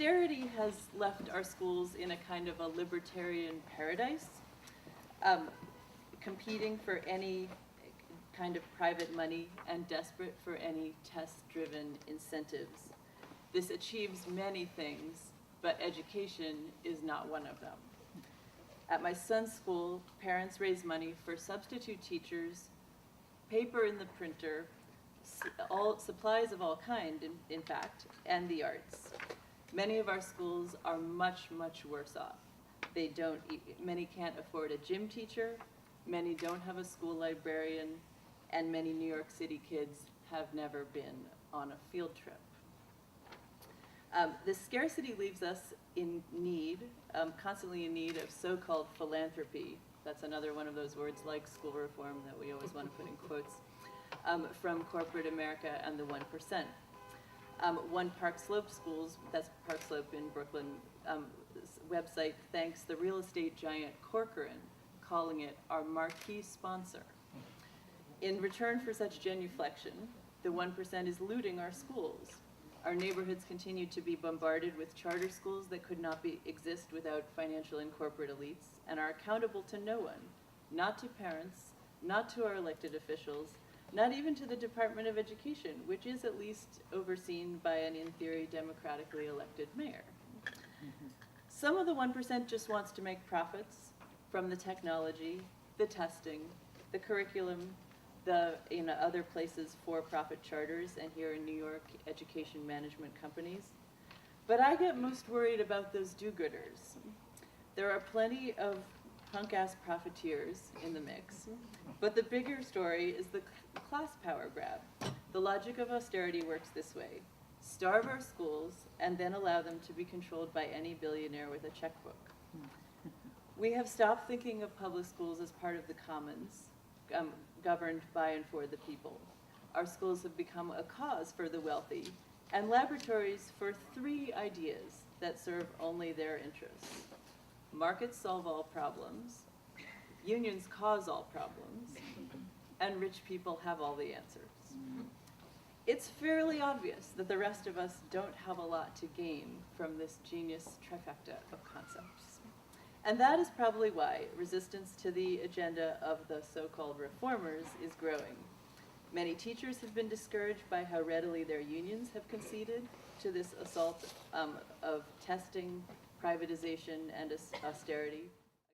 austerity has left our schools in a kind of a libertarian paradise, competing for any kind of private money and desperate for any test-driven incentives. This achieves many things, but education is not one of them. At my son's school, parents raise money for substitute teachers, paper in the printer, all supplies of all kind, in fact, and the arts. Many of our schools are much, much worse off. Many can't afford a gym teacher, many don't have a school librarian, and many New York City kids have never been on a field trip. This scarcity leaves us in need, constantly in need of so-called philanthropy. That's another one of those words like school reform that we always want to put in quotes, from corporate America and the 1%. One Park Slope Schools, that's Park Slope in Brooklyn, website thanks the real estate giant Corcoran, calling it our marquee sponsor. In return for such genuflection, the 1% is looting our schools. Our neighborhoods continue to be bombarded with charter schools that could not exist without financial and corporate elites, and are accountable to no one, not to parents, not to our elected officials, not even to the Department of Education, which is at least overseen by an, in theory, democratically elected mayor. Some of the 1% just wants to make profits from the technology, the testing, the curriculum, the other places for-profit charters, and here in New York, education management companies. But I get most worried about those do-gooders. There are plenty of punk-ass profiteers in the mix, but the bigger story is the class power grab. The logic of austerity works this way: starve our schools and then allow them to be controlled by any billionaire with a checkbook. We have stopped thinking of public schools as part of the commons, governed by and for the people. Our schools have become a cause for the wealthy and laboratories for 3 ideas that serve only their interests. Markets solve all problems, unions cause all problems, and rich people have all the answers. It's fairly obvious that the rest of us don't have a lot to gain from this genius trifecta of concepts. And that is probably why resistance to the agenda of the so-called reformers is growing. Many teachers have been discouraged by how readily their unions have conceded to this assault of testing, privatization, and austerity.